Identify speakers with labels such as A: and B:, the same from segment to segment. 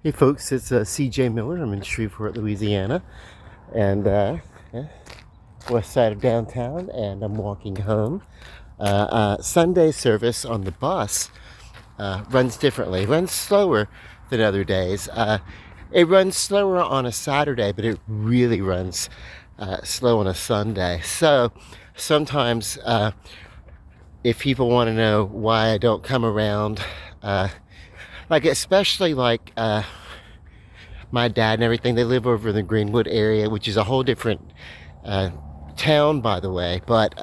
A: Hey folks, it's CJ Miller. I'm in Shreveport, Louisiana, and yeah, west side of downtown, and I'm walking home. Sunday service on the bus runs differently. It runs slower than other days. It runs slower on a Saturday, but it really runs slow on a Sunday. So sometimes, if people want to know why I don't come around, like especially like my dad and everything, they live over in the Greenwood area, which is a whole different uh, town, by the way. But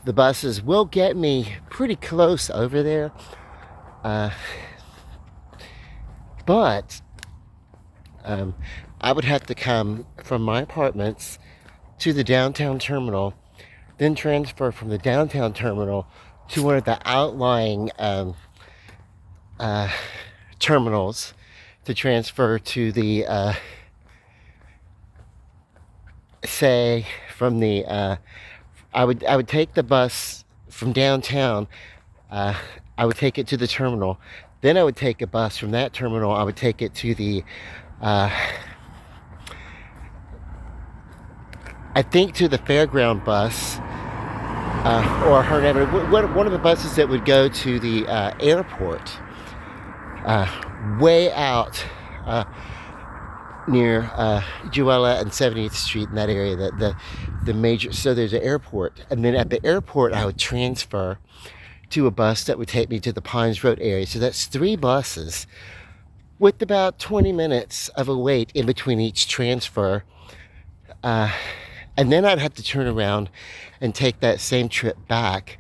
A: the buses will get me pretty close over there. Uh, but I would have to come from my apartments to the downtown terminal, then transfer from the downtown terminal to one of the outlying uh, terminals to transfer to the say from the I would take the bus from downtown. uh, I would take it to the terminal, then I would take a bus from that terminal. I would take it to the uh, I think to the fairground bus, or her name, one of the buses that would go to the airport, way out near Jewella and 70th Street, in that area, the major. So there's an airport, and then at the airport I would transfer to a bus that would take me to the Pines Road area. So that's three buses with about 20 minutes of a wait in between each transfer. And then I'd have to turn around and take that same trip back.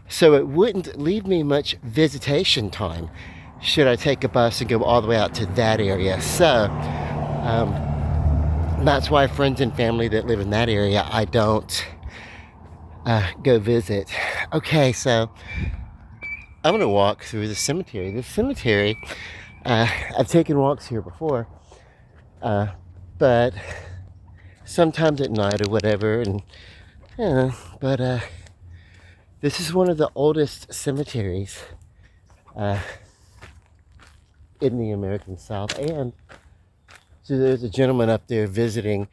A: So it wouldn't leave me much visitation time should I take a bus and go all the way out to that area. So that's why friends and family that live in that area, I don't go visit. Okay, so I'm gonna walk through the cemetery. The cemetery, I've taken walks here before, but sometimes at night or whatever, and but this is one of the oldest cemeteries in the American South. And so there's a gentleman up there visiting,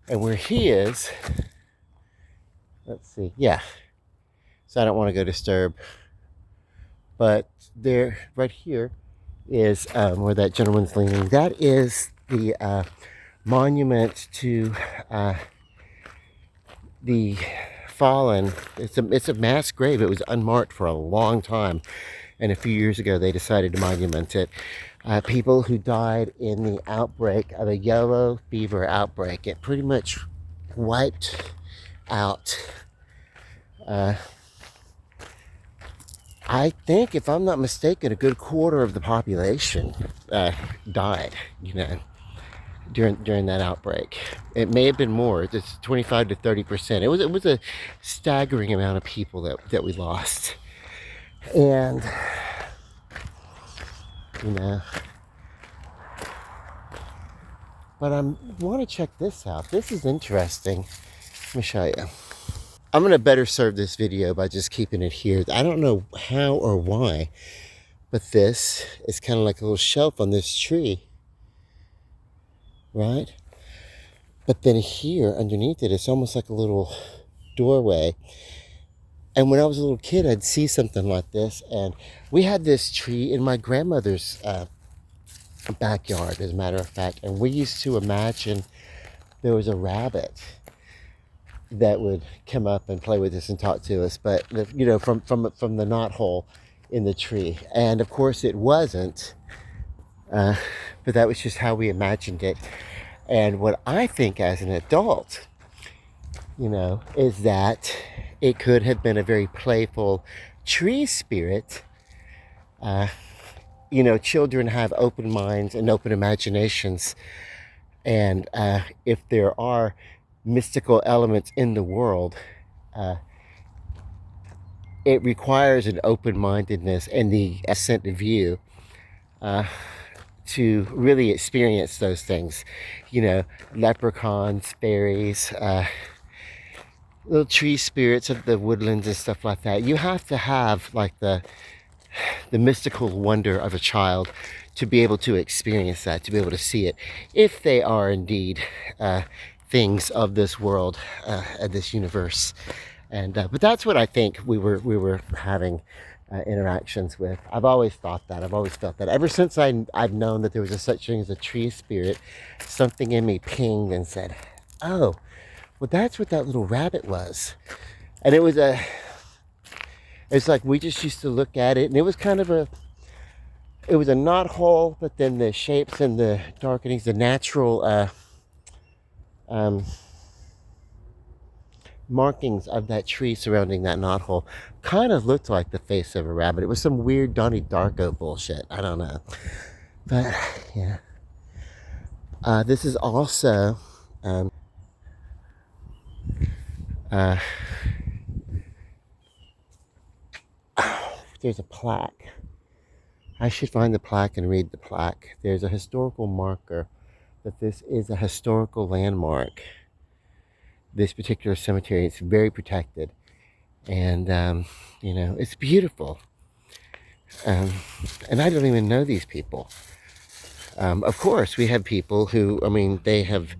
A: and where he is, let's see, yeah, so I don't want to go disturb, but there, right here, is where that gentleman's leaning. That is the monument to the fallen. It's a mass grave. It was unmarked for a long time, and a few years ago they decided to monument it. People who died in the outbreak of a yellow fever outbreak. It pretty much wiped out, I think, if I'm not mistaken, a good quarter of the population died, during that outbreak. It may have been more. It's 25 to 30%. It was a staggering amount of people that we lost. And but I want to check this out. This is interesting. Let me show you. I'm gonna better serve this video by just keeping it here. I don't know how or why, but this is kind of like a little shelf on this tree, right? But then here underneath it, it's almost like a little doorway. And when I was a little kid, I'd see something like this. And we had this tree in my grandmother's backyard, as a matter of fact. And we used to imagine there was a rabbit that would come up and play with us and talk to us, but from the knothole in the tree. And of course it wasn't, but that was just how we imagined it. And what I think as an adult, is that it could have been a very playful tree spirit. Children have open minds and open imaginations, and if there are mystical elements in the world, it requires an open-mindedness and the ascent view to really experience those things. Leprechauns, fairies, little tree spirits of the woodlands and stuff like that. You have to have like the the mystical wonder of a child to be able to experience that, to be able to see it, if they are indeed things of this world, this universe. And but that's what I think we were having interactions with. I've always thought that. I've always felt that. Ever since I've known that there was a such thing as a tree spirit, something in me pinged and said, "Oh, well, that's what that little rabbit was." And it's like we just used to look at it, and it was kind of it was a knot hole, but then the shapes and the darkenings, the natural um, markings of that tree surrounding that knot hole kind of looked like the face of a rabbit. It was some weird Donnie Darko bullshit. I don't know. But, yeah. This is also... there's a plaque. I should find the plaque and read the plaque. There's a historical marker that this is a historical landmark. This particular cemetery, it's very protected. And, you know, it's beautiful. And I don't even know these people. Of course, we have people who, I mean, they have,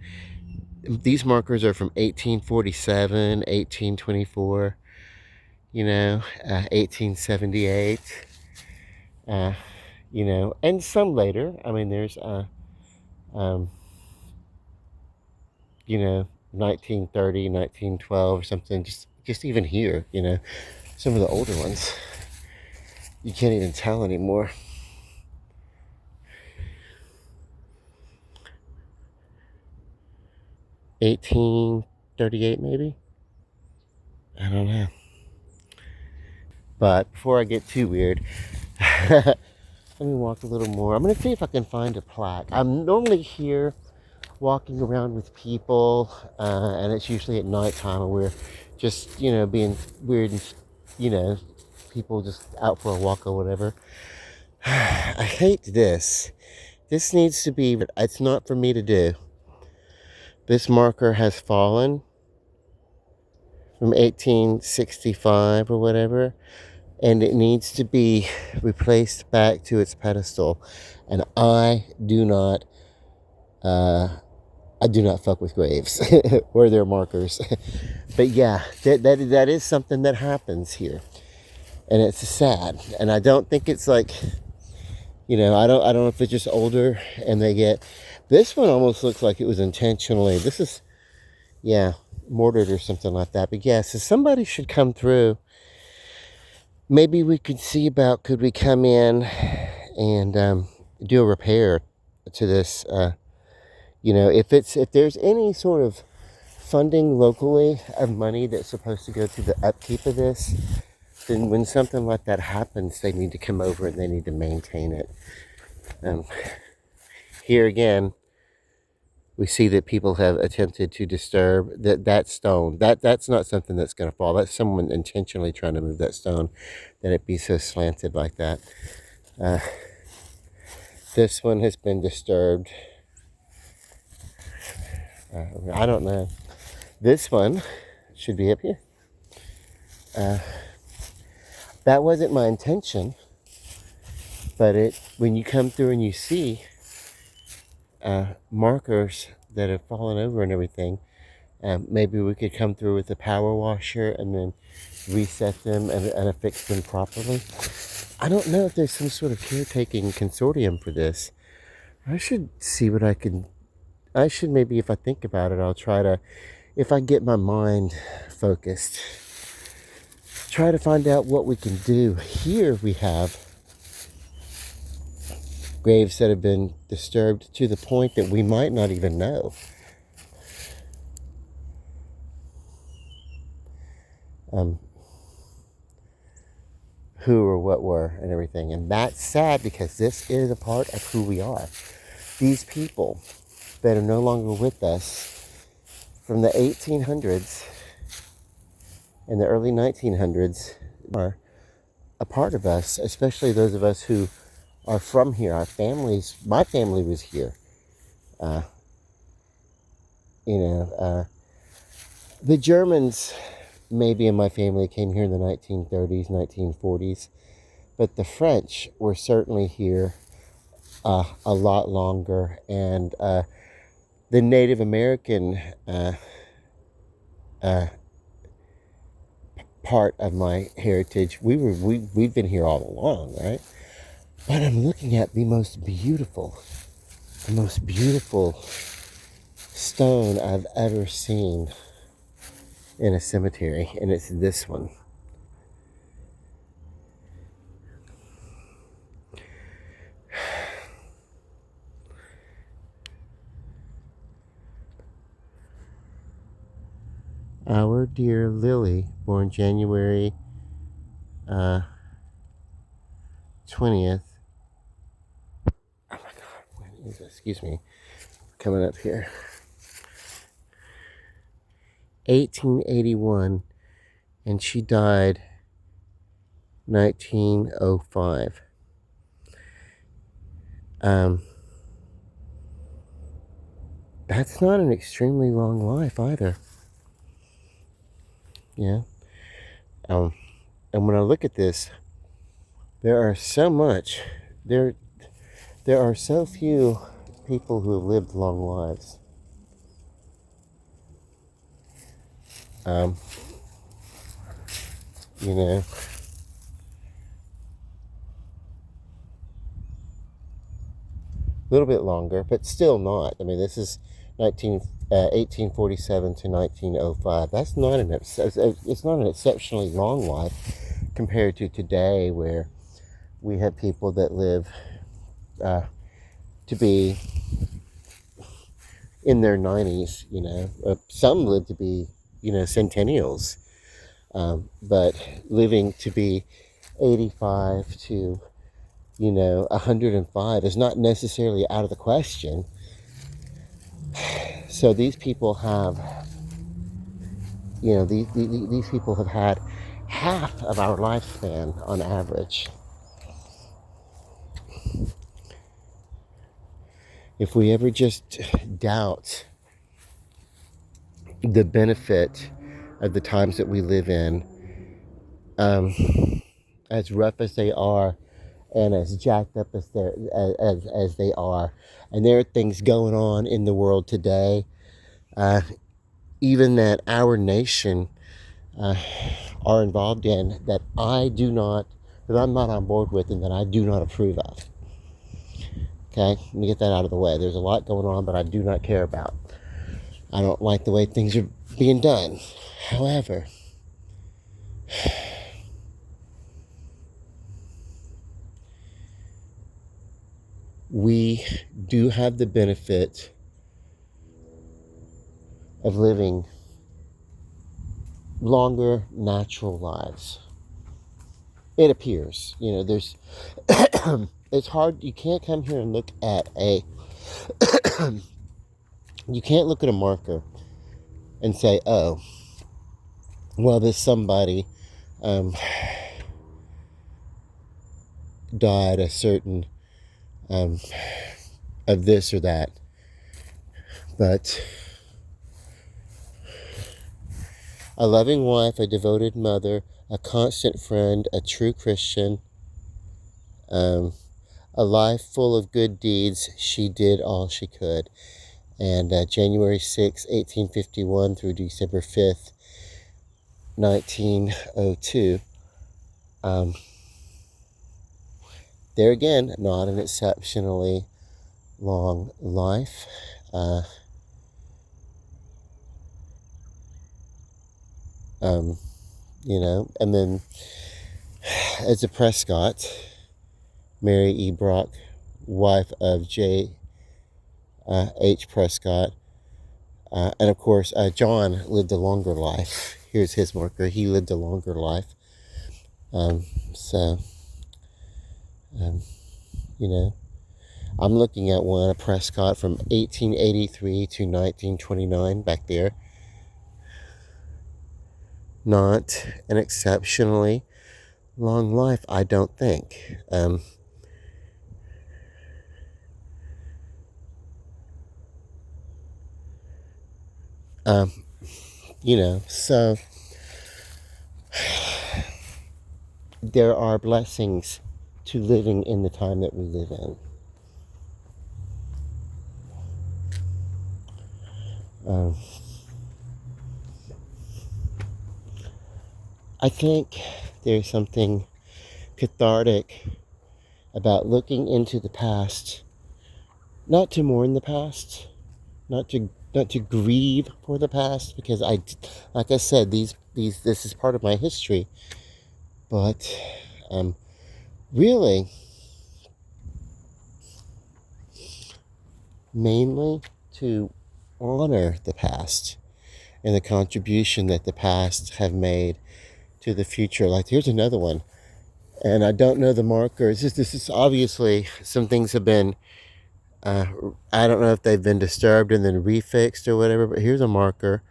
A: these markers are from 1847, 1824, you know, 1878, you know, and some later. I mean, there's, you know, 1930, 1912 or something, just even here, you know, some of the older ones, you can't even tell anymore. $1838 maybe? I don't know. But before I get too weird, let me walk a little more. I'm going to see if I can find a plaque. I'm normally here walking around with people, and it's usually at nighttime, and we're just, you know, being weird, and, you know, people just out for a walk or whatever. I hate this. This needs to be, it's not for me to do. This marker has fallen from 1865 or whatever, and it needs to be replaced back to its pedestal. And I do not fuck with graves or their markers. But yeah, that is something that happens here, and it's sad. And I don't think it's like, you know, I don't know if it's just older and they get. This one almost looks like it was intentionally. This is, yeah, mortared or something like that. But yeah, so somebody should come through. Maybe we could see about, could we come in and do a repair to this. You know, if there's any sort of funding locally of money that's supposed to go to the upkeep of this, then when something like that happens, they need to come over and they need to maintain it. Here again, we see that people have attempted to disturb that stone. That's not something that's going to fall. That's someone intentionally trying to move that stone, that it be so slanted like that. This one has been disturbed. I don't know. This one should be up here. That wasn't my intention, but when you come through and you see markers that have fallen over and everything, maybe we could come through with a power washer and then reset them and affix them properly. I don't know if there's some sort of caretaking consortium for this. I should see what I can. I should, maybe, if I think about it, I'll try to, if I get my mind focused, try to find out what we can do. Here we have graves that have been disturbed to the point that we might not even know. Who or what were and everything. And that's sad, because this is a part of who we are. These people that are no longer with us from the 1800s and the early 1900s are a part of us, especially those of us who are from here. Our families, my family was here. The Germans, maybe in my family, came here in the 1930s, 1940s. but the French were certainly here a lot longer, and the Native American uh, part of my heritage, we've been here all along, right? But I'm looking at the most beautiful stone I've ever seen in a cemetery, and it's this one. Our dear Lily, born January 20th. Oh my God, when is it? Excuse me, coming up here. 1881, and she died 1905. That's not an extremely long life either. Yeah. And when I look at this, there are so few people who have lived long lives. You know, a little bit longer, but still not. I mean, this is 1847 to 1905. That's not it's not an exceptionally long life compared to today, where we have people that live to be in their 90s. You know, some live to be, you know, centennials, but living to be 85 to, you know, 105 is not necessarily out of the question. So these people have, you know, these people have had half of our lifespan on average. If we ever just doubt the benefit of the times that we live in, as rough as they are, and as jacked up as they are, and there are things going on in the world today, even that our nation are involved in, that I'm not on board with, and that I do not approve of. Okay, let me get that out of the way. There's a lot going on that I do not care about. I don't like the way things are being done. However, we do have the benefit of living longer, natural lives. It appears, you know, there's it's hard. You can't come here and look at you can't look at a marker and say, oh, well, this somebody died a certain of this or that. But a loving wife, a devoted mother, a constant friend, a true Christian, a life full of good deeds. She did all she could. And January 6, 1851 through December 5th, 1902. There again, not an exceptionally long life. You know, and then as a Prescott, Mary E. Brock, wife of J. H. Prescott, and of course, John lived a longer life. Here's his marker. He lived a longer life. You know, I'm looking at one, a Prescott from 1883 to 1929 back there. Not an exceptionally long life, I don't think. You know, so there are blessings to living in the time that we live in. I think there's something cathartic about looking into the past, not to mourn the past, not to grieve for the past, because like I said, this is part of my history, but really mainly to honor the past and the contribution that the past have made to the future. Like, here's another one, and I don't know the markers. This is obviously, some things have been, I don't know if they've been disturbed and then refixed or whatever, but here's a marker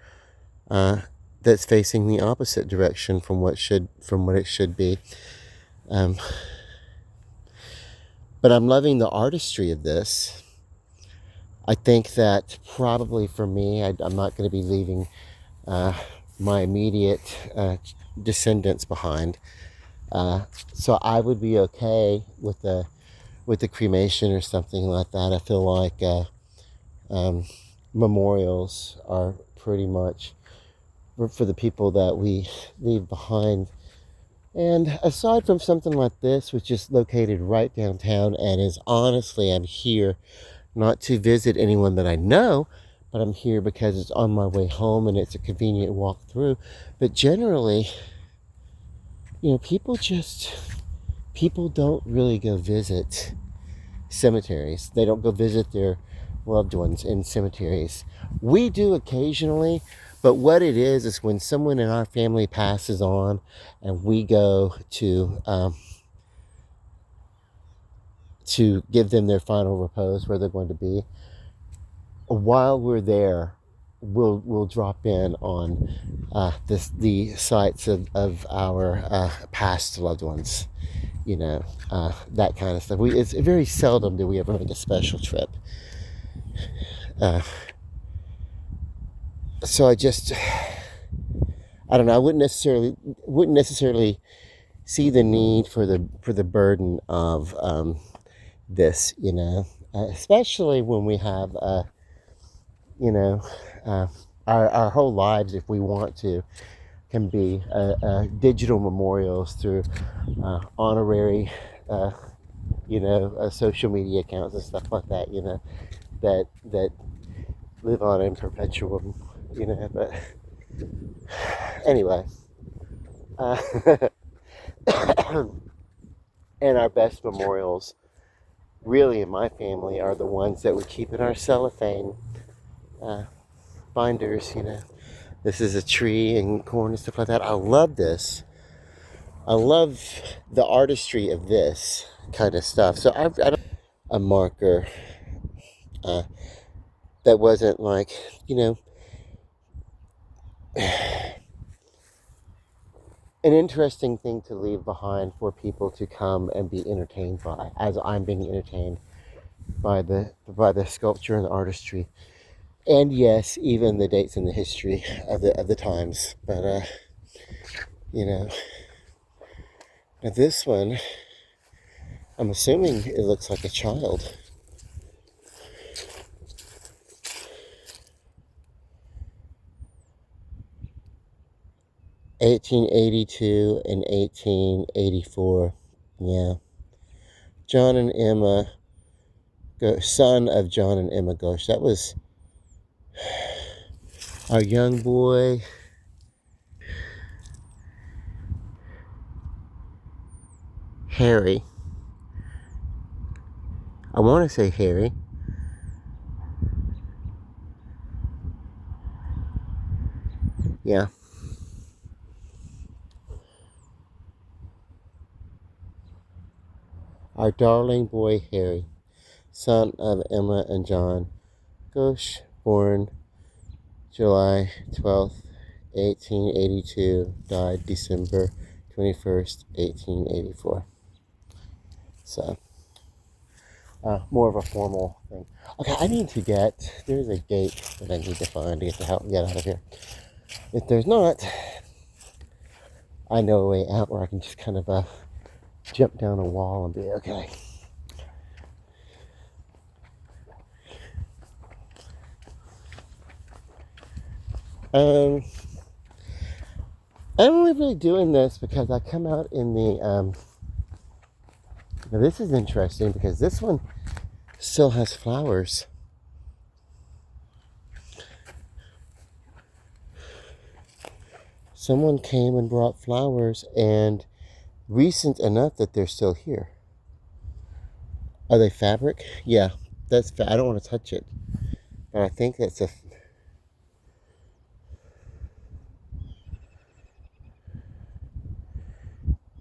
A: that's facing the opposite direction from what it should be. But I'm loving the artistry of this. I think that probably for me, I'm not going to be leaving my immediate descendants behind. So I would be okay with the cremation or something like that. I feel like memorials are pretty much for the people that we leave behind. And aside from something like this, which is located right downtown and is honestly, I'm here not to visit anyone that I know, but I'm here because it's on my way home and it's a convenient walk through. But generally, people don't really go visit cemeteries. They don't go visit their loved ones in cemeteries. We do occasionally, but what it is when someone in our family passes on and we go to give them their final repose where they're going to be, while we're there, we'll drop in on the sites of our past loved ones, that kind of stuff. It's very seldom do we ever make a special trip. So I don't know. I wouldn't necessarily see the need for the burden of this, especially when we have our whole lives, if we want to, can be digital memorials through honorary social media accounts and stuff like that, that live on in perpetuum, but anyway, and our best memorials really in my family are the ones that we keep in our cellophane binders. This is a tree and corn and stuff like that. I love this. I love the artistry of this kind of stuff. So I don't, a marker that wasn't like, an interesting thing to leave behind for people to come and be entertained by, as I'm being entertained by the sculpture and the artistry, and yes, even the dates in the history of the times. But now this one, I'm assuming it looks like a child. (1882) and 1884. Yeah. John and Emma, son of John and Emma Gosch. That was our young boy. Harry. I want to say Harry. Yeah. Our darling boy Harry, son of Emma and John Gosch, born July 12th, 1882, died December 21st, 1884. So, more of a formal thing. Okay, there's a gate that I need to find to get out of here. If there's not, I know a way out where I can just kind of jump down a wall and be okay. I'm only really doing this because I come out in the, now this is interesting because this one still has flowers. Someone came and brought flowers, and recent enough that they're still here. Are they fabric? Yeah, that's, I don't want to touch it. But I think that's a,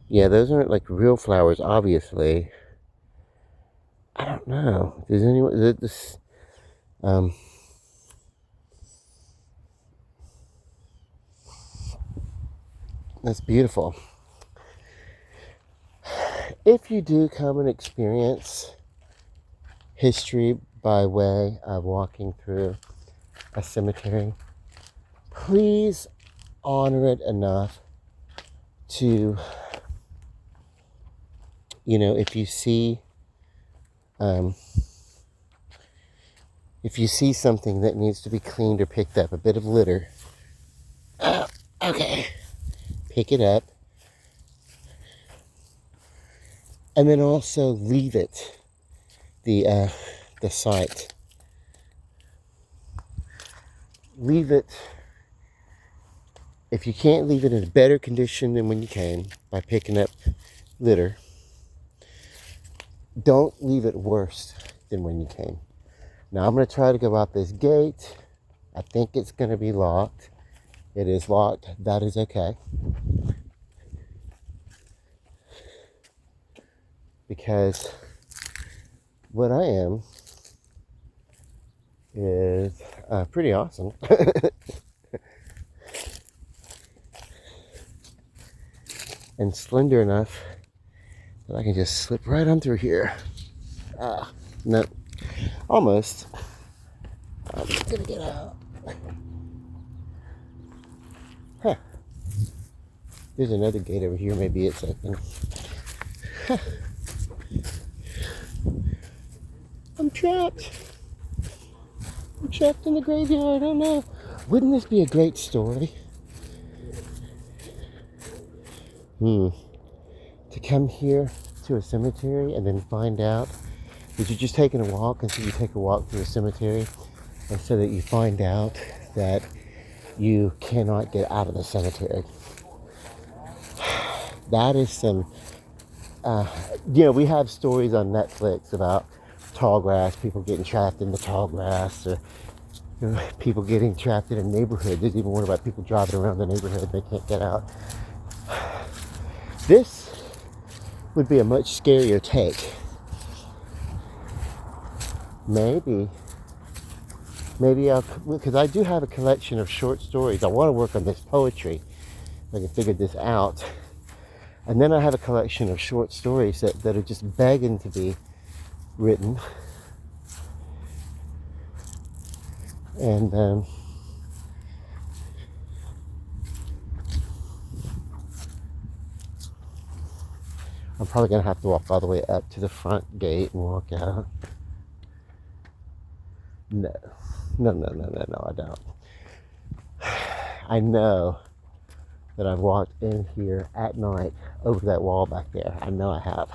A: yeah, those aren't like real flowers, obviously. I don't know. Does anyone, this, that's beautiful. If you do come and experience history by way of walking through a cemetery, please honor it enough to, if you see something that needs to be cleaned or picked up, a bit of litter, okay, pick it up, and then also leave it, the site. Leave it, if you can't leave it in a better condition than when you came by picking up litter, don't leave it worse than when you came. Now I'm going to try to go out this gate. I think it's going to be locked. It is locked. That is okay. Because what I am is pretty awesome. And slender enough that I can just slip right on through here. No, almost. I'm just gonna get out. Huh. There's another gate over here. Maybe it's open. Huh. I'm trapped. I'm trapped in the graveyard. Oh no. Wouldn't this be a great story? To come here to a cemetery and then find out that you're just taking a walk, and so you take a walk through a cemetery, and so that you find out that you cannot get out of the cemetery. That is some, we have stories on Netflix about tall grass, people getting trapped in the tall grass, or people getting trapped in a neighborhood. There's even one about people driving around the neighborhood, they can't get out. This would be a much scarier take. Maybe because I do have a collection of short stories. I want to work on this poetry. I can figure this out. And then I have a collection of short stories that are just begging to be written. And I'm probably going to have to walk all the way up to the front gate and walk out. No, I don't. I know that I've walked in here at night over that wall back there. I know I have.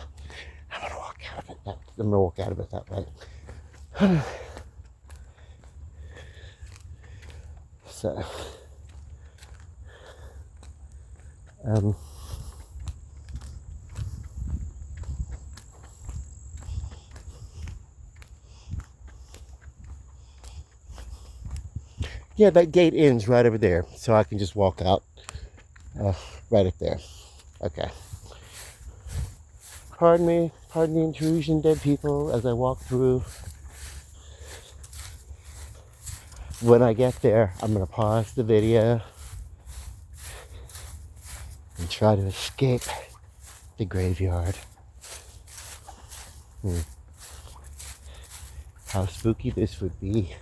A: I'm going to walk out of it. I'm going to walk out of it that way. So, yeah, that gate ends right over there, so I can just walk out right up there. Okay. Pardon me, pardon the intrusion, dead people, as I walk through. When I get there, I'm going to pause the video and try to escape the graveyard. How spooky this would be.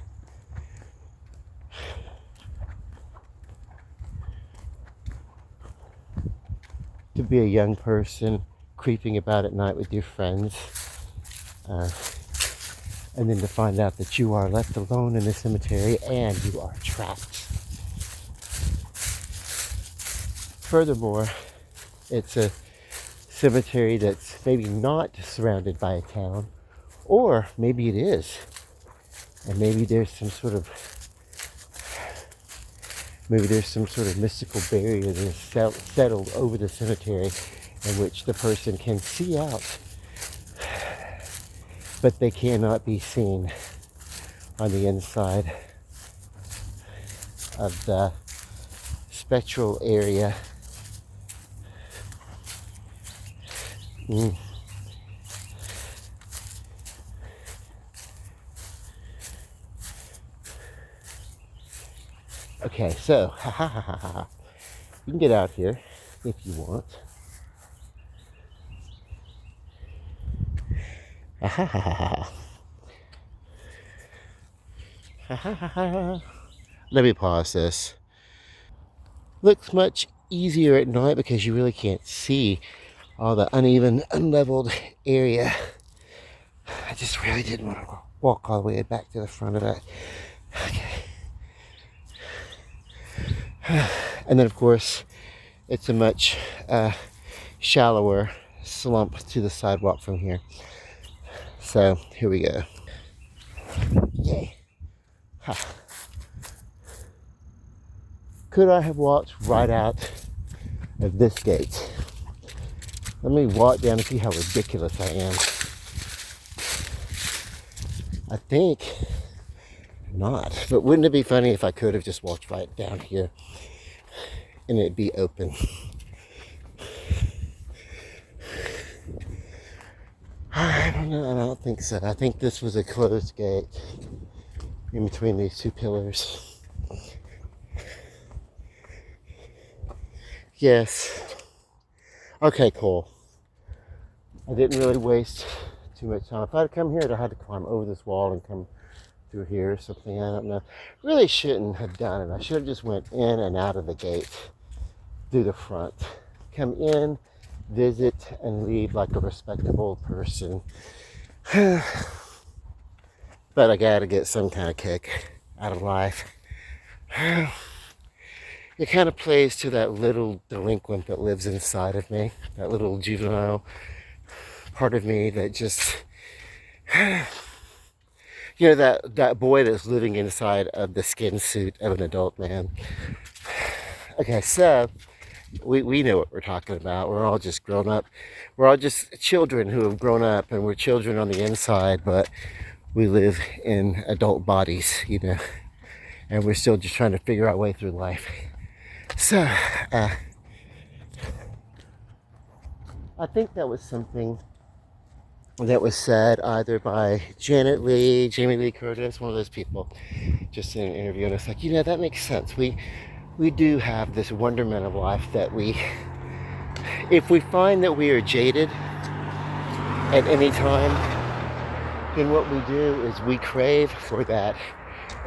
A: To be a young person creeping about at night with your friends, and then to find out that you are left alone in the cemetery and you are trapped. Furthermore, it's a cemetery that's maybe not surrounded by a town, or maybe it is, and maybe there's some sort of mystical barrier that is settled over the cemetery in which the person can see out, but they cannot be seen on the inside of the spectral area. Okay, so you can get out here if you want. Let me pause this. Looks much easier at night because you really can't see all the uneven, unleveled area. I just really didn't want to walk all the way back to the front of that. Okay. And then, of course, it's a much shallower slump to the sidewalk from here. So here we go. Yay. Ha. Could I have walked right out of this gate? Let me walk down and see how ridiculous I am. I think not, but wouldn't it be funny if I could have just walked right down here and it'd be open? I don't know, I don't think so. I think this was a closed gate in between these two pillars. Yes. Okay, cool. I didn't really waste too much time. If I'd come here, I'd have had to climb over this wall and come through here or something. I don't know. Really shouldn't have done it. I should have just went in and out of the gate through the front. Come in, visit, and leave like a respectable person. But I gotta get some kind of kick out of life. It kind of plays to that little delinquent that lives inside of me, that little juvenile part of me that just, you know, that boy that's living inside of the skin suit of an adult man. Okay, so we know what we're talking about. We're all just grown up. We're all just children who have grown up, and we're children on the inside, but we live in adult bodies, you know, and we're still just trying to figure our way through life. So, I think that was something that was said either by Janet Leigh, Jamie Lee Curtis, one of those people, just in an interview, and it's like, you know, that makes sense. We do have this wonderment of life that if we find that we are jaded at any time, then what we do is we crave for that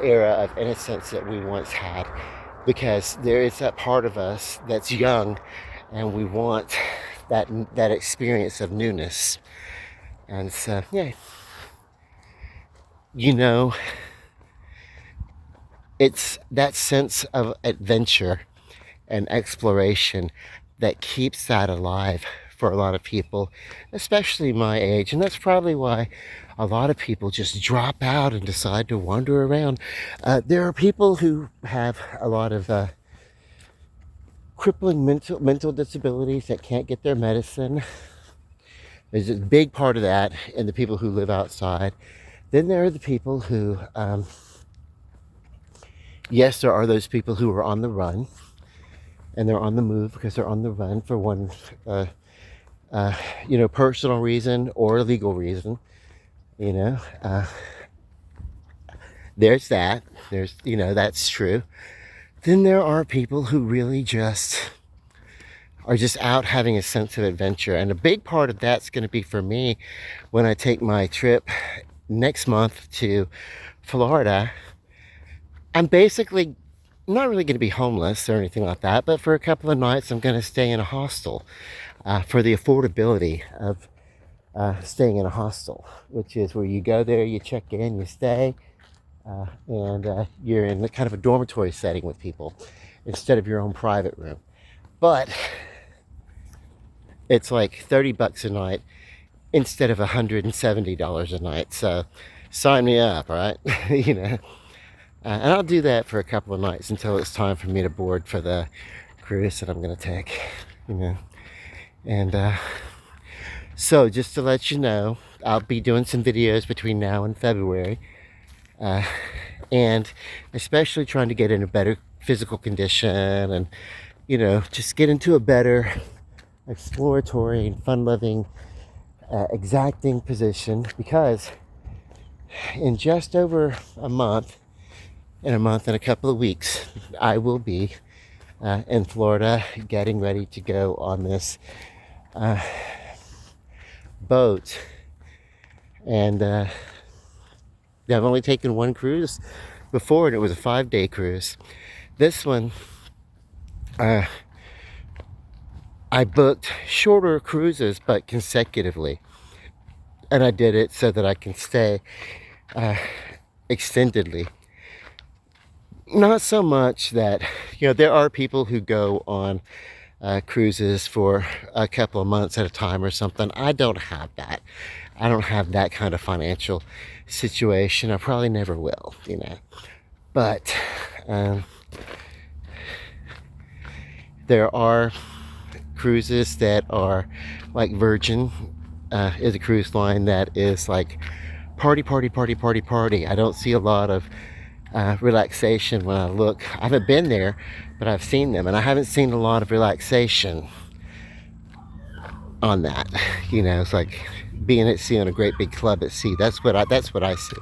A: era of innocence that we once had, because there is that part of us that's young and we want that experience of newness. And so, yeah, you know, it's that sense of adventure and exploration that keeps that alive for a lot of people, especially my age. And that's probably why a lot of people just drop out and decide to wander around. There are people who have a lot of crippling mental disabilities that can't get their medicine. There's a big part of that in the people who live outside. Then there are the people who, yes, there are those people who are on the run, and they're on the move because they're on the run for one, you know, personal reason or legal reason. You know, there's that. There's, you know, that's true. Then there are people who really just are just out having a sense of adventure. And a big part of that's going to be for me when I take my trip next month to Florida. I'm basically not really going to be homeless or anything like that, but for a couple of nights I'm going to stay in a hostel. for the affordability of staying in a hostel, which is where you go there, you check in, you stay, and you're in kind of a dormitory setting with people instead of your own private room. But it's like 30 bucks a night instead of $170 a night. So sign me up, all right? you know, and I'll do that for a couple of nights until it's time for me to board for the cruise that I'm gonna take, you know. And so just to let you know, I'll be doing some videos between now and February, and especially trying to get in a better physical condition and, you know, just get into a better exploratory and fun-loving, exacting position, because in just over a month, in a couple of weeks, I will be in Florida getting ready to go on this boat. And I've only taken one cruise before, and it was a 5-day cruise. This one, I booked shorter cruises, but consecutively. And I did it so that I can stay extendedly. Not so much that, you know, there are people who go on cruises for a couple of months at a time or something. I don't have that. I don't have that kind of financial situation. I probably never will, you know. But there are cruises that are like Virgin is a cruise line that is like party, party, party, party, party. I don't see a lot of relaxation when I look. I haven't been there, but I've seen them, and I haven't seen a lot of relaxation on that. You know, it's like being at sea on a great big club at sea. That's what I see.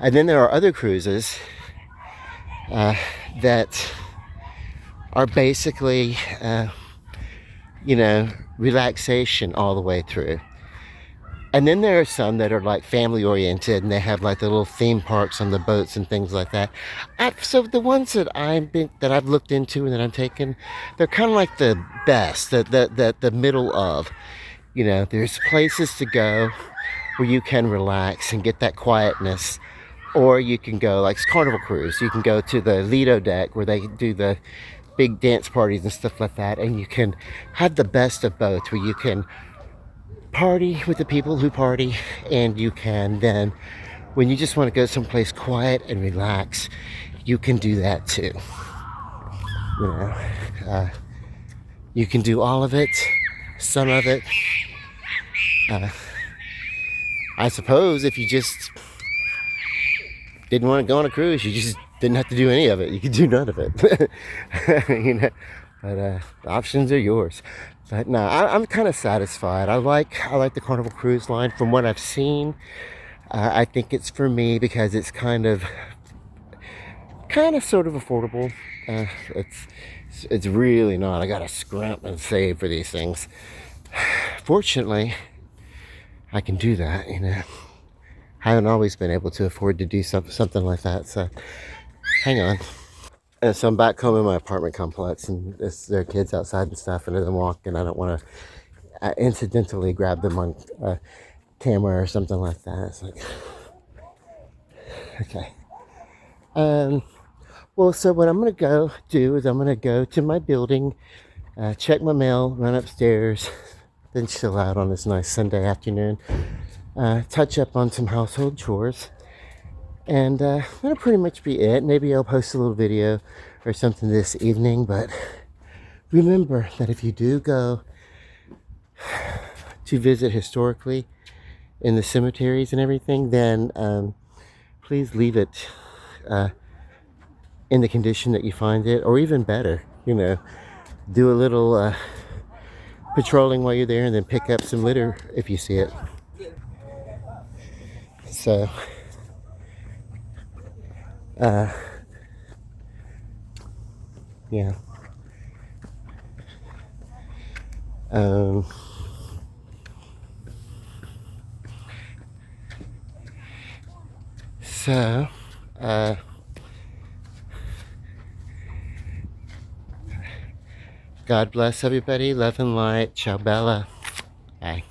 A: And then there are other cruises that are basically, you know, relaxation all the way through. And then there are some that are like family oriented, and they have like the little theme parks on the boats and things like that. So the ones that I've looked into and that I'm taking, they're kind of like the best, the middle of. You know, there's places to go where you can relax and get that quietness, or you can go like Carnival Cruise. You can go to the Lido deck where they do the big dance parties and stuff like that, and you can have the best of both, where you can party with the people who party, and you can then, when you just want to go someplace quiet and relax, you can do that too. You know, you can do all of it, some of it. I suppose if you just didn't want to go on a cruise, you just didn't have to do any of it. You could do none of it. You know, but the options are yours. But no, I'm kind of satisfied. I like the Carnival Cruise Line. From what I've seen, I think it's for me because it's kind of sort of affordable. It's really not. I gotta scrimp and save for these things. Fortunately, I can do that. You know, I haven't always been able to afford to do something like that. So, hang on. And so I'm back home in my apartment complex, and there are kids outside and stuff, and as I'm walking, I don't want to incidentally grab them on camera or something like that. It's like, okay. Well, so what I'm going to go do is I'm going to go to my building, check my mail, run upstairs, then chill out on this nice Sunday afternoon, touch up on some household chores. And that'll pretty much be it. Maybe I'll post a little video or something this evening. But remember that if you do go to visit historically in the cemeteries and everything, then please leave it in the condition that you find it, or even better, you know, do a little patrolling while you're there, and then pick up some litter if you see it. So yeah. So God bless everybody. Love and light. Ciao, Bella. Bye.